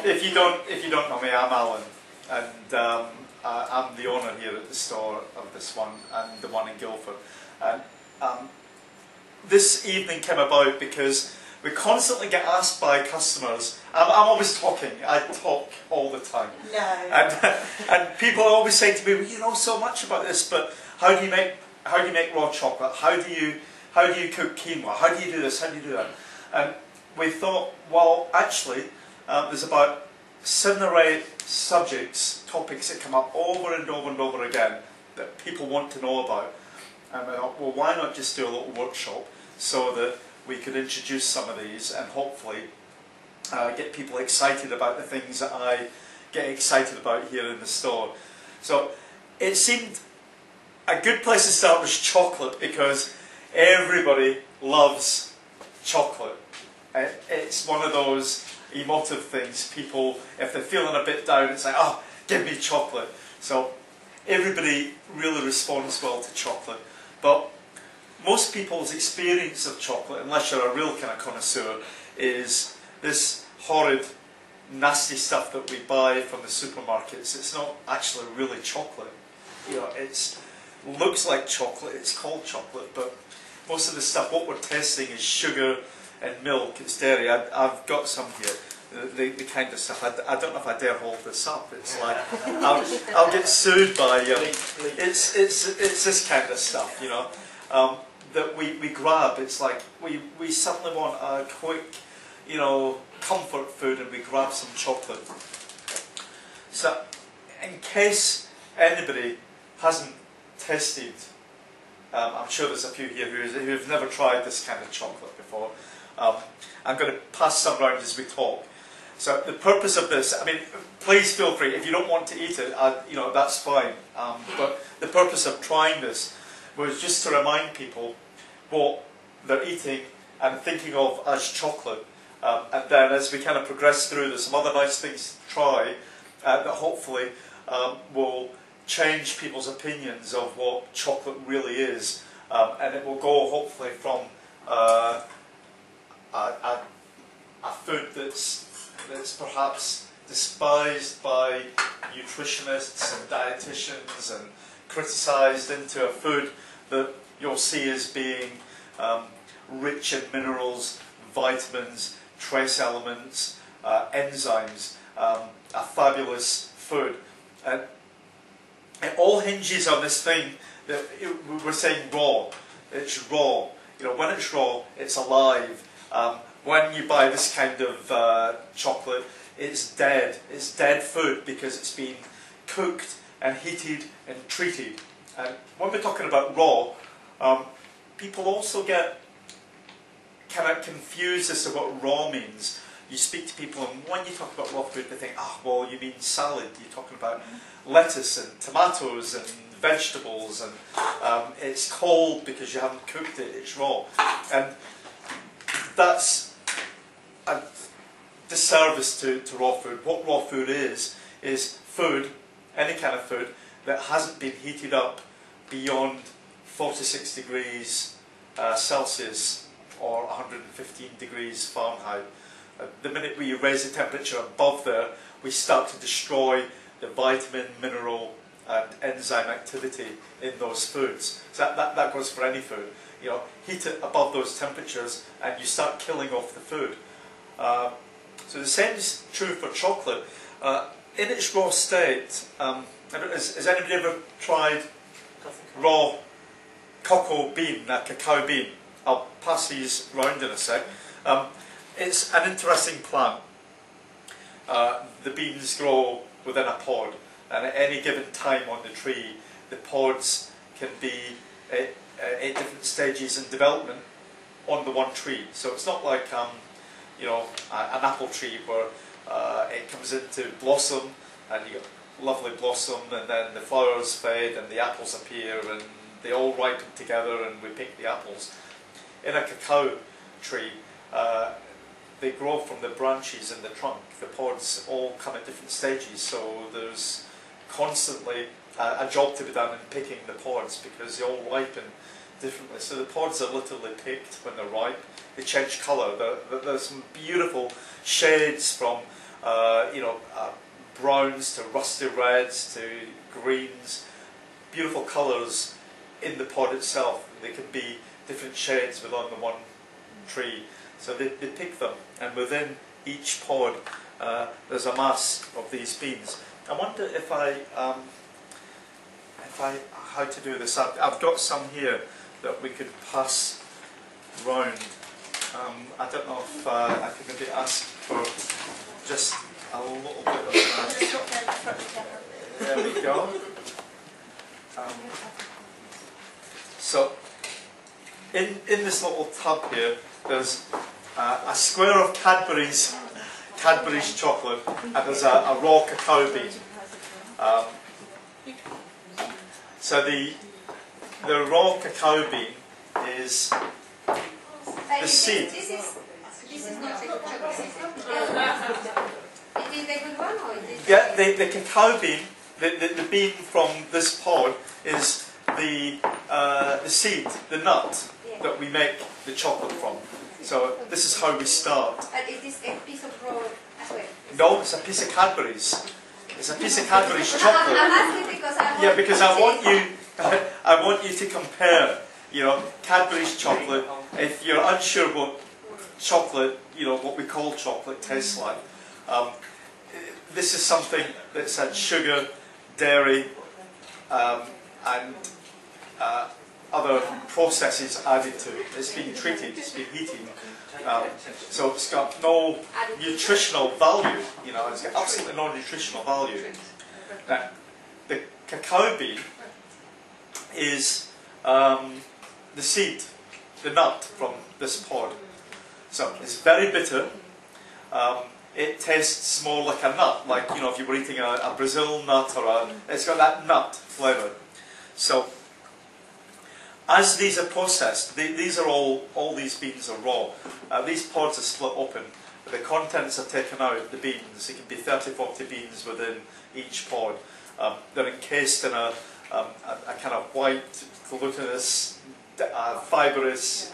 if you don't know me, I'm Alan, and I'm the owner here at the store of this one and the one in Guildford. And this evening came about because we constantly get asked by customers. I'm always talking. I talk all the time. No. And people always say to me, "Well, you know so much about this, but how do you make raw chocolate? How do you cook quinoa? How do you do this? How do you do that?" And we thought, well, actually, there's about 7 or 8 topics that come up over and over and over again that people want to know about. And we thought, well, why not just do a little workshop so that we could introduce some of these and hopefully get people excited about the things that I get excited about here in the store. So it seemed a good place to start was chocolate, because everybody loves chocolate. It's one of those emotive things. People, if they're feeling a bit down, it's like, oh, give me chocolate. So everybody really responds well to chocolate. But most people's experience of chocolate, unless you're a real kind of connoisseur, is this horrid, nasty stuff that we buy from the supermarkets. It's not actually really chocolate. You know, it looks like chocolate, it's called chocolate, but most of the stuff, what we're testing is sugar and milk, it's dairy. I've got some here, the kind of stuff. I don't know if I dare hold this up. It's like, I'll get sued by, it's this kind of stuff, you know, that we grab. It's like, we suddenly want a quick, you know, comfort food, and we grab some chocolate. So, in case anybody hasn't tested, I'm sure there's a few here who have never tried this kind of chocolate before. I'm going to pass some around as we talk. So the purpose of this, I mean, please feel free, if you don't want to eat it, you know, that's fine. But the purpose of trying this was just to remind people what they're eating and thinking of as chocolate. And then as we kind of progress through, there's some other nice things to try that hopefully will change people's opinions of what chocolate really is. And it will go hopefully from a food that's perhaps despised by nutritionists and dietitians and criticised, into a food that you'll see as being rich in minerals, vitamins, trace elements, enzymes, a fabulous food. And it all hinges on this thing that we're saying raw. It's raw. You know, when it's raw, it's alive. When you buy this kind of chocolate, it's dead. It's dead food because it's been cooked and heated and treated. And when we're talking about raw, people also get kind of confused as to what raw means. You speak to people, and when you talk about raw food, they think, oh, well, you mean salad. You're talking about lettuce and tomatoes and vegetables, and it's cold because you haven't cooked it, it's raw. And that's a disservice to raw food. What raw food is food, any kind of food, that hasn't been heated up beyond 46 degrees Celsius or 115 degrees Fahrenheit. The minute we raise the temperature above there, we start to destroy the vitamin, mineral and enzyme activity in those foods. So that goes for any food. You know, heat it above those temperatures and you start killing off the food. So the same is true for chocolate. In its raw state, has anybody ever tried raw cocoa bean, cacao bean? I'll pass these round in a sec. It's an interesting plant. The beans grow within a pod, and at any given time on the tree, the pods can be at different stages in development on the one tree. So it's not like you know, an apple tree where it comes into blossom and you get lovely blossom, and then the flowers fade and the apples appear and they all ripen together and we pick the apples. In a cacao tree, they grow from the branches in the trunk. The pods all come at different stages, so there's constantly a job to be done in picking the pods because they all ripen differently. So the pods are literally picked when they're ripe. They change colour. There's some beautiful shades from browns to rusty reds to greens, beautiful colours in the pod itself. They can be different shades within the one tree. So they pick them, and within each pod there's a mass of these beans. I wonder if how to do this. I've got some here that we could pass round. I don't know if I could maybe ask for just a little bit of that. There we go. So in this little tub here, there's a square of Cadbury's chocolate, and there's a raw cacao bean. So the raw cacao bean is the seed. This is not chocolate. It is the good one, or it is? Yeah, the cacao bean, the bean from this pod is the seed, the nut that we make the chocolate from. So this is how we start. And it is a piece of raw as well? No, it's a piece of Cadbury's. It's a piece of Cadbury's chocolate. I'm asking because I want you to compare, Cadbury's chocolate. If you're unsure what chocolate, what we call chocolate tastes like, this is something that's had sugar, dairy, and other processes added to it. It's been treated, it's been heated. So it's got no nutritional value, it's got absolutely no nutritional value. Now, the cacao bean is the seed, the nut from this pod. So it's very bitter. It tastes more like a nut, like if you were eating a Brazil nut, or it's got that nut flavour. So as these are processed, these are all these beans are raw. These pods are split open. The contents are taken out, the beans. It can be 30-40 beans within each pod. They're encased in a kind of white, glutinous, fibrous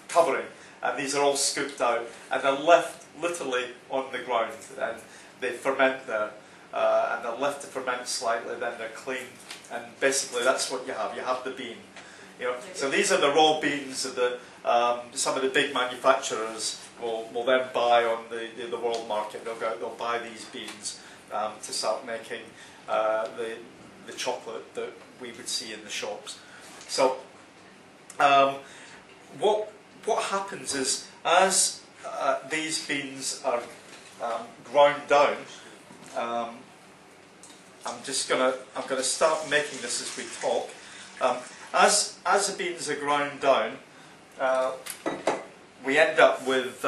covering. And these are all scooped out, and they're left literally on the ground, and they ferment there. And they're left to ferment slightly, then they're cleaned, and basically that's what you have. You have the bean. So these are the raw beans that some of the big manufacturers will then buy on the world market. They'll buy these beans to start making the chocolate that we would see in the shops. So what happens is, as these beans are ground down, I'm gonna start making this as we talk. As the beans are ground down, we end up with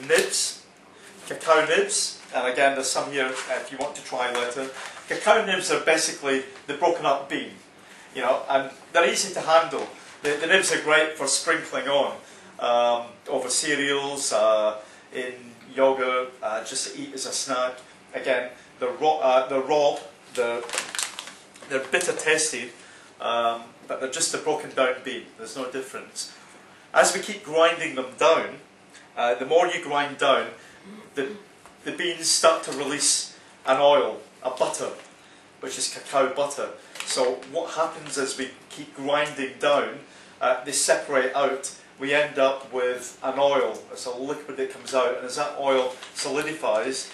nibs, cacao nibs, and again there's some here if you want to try later. Cacao nibs are basically the broken up bean, and they're easy to handle. The nibs are great for sprinkling on over cereals, in yogurt, just to eat as a snack. Again, they're bitter tasty, but they're just a broken down bean. There's no difference. As we keep grinding them down, the more you grind down, the beans start to release an oil, a butter, which is cacao butter. So what happens as we keep grinding down, they separate out. We end up with an oil. It's a liquid that comes out, and as that oil solidifies,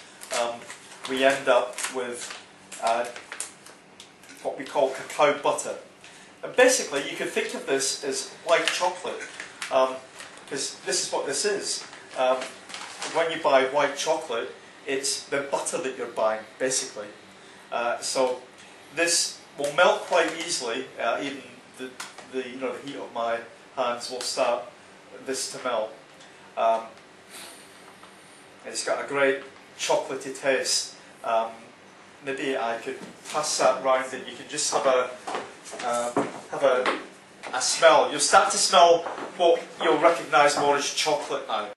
we end up with what we call cacao butter. And basically, you can think of this as white chocolate, because this is what this is. When you buy white chocolate, it's the butter that you're buying, basically. So this will melt quite easily. Even the heat of my hands will start this to melt. It's got a great chocolatey taste. Maybe I could pass that round, and you can just have a smell. You'll start to smell what you'll recognise more as chocolate now.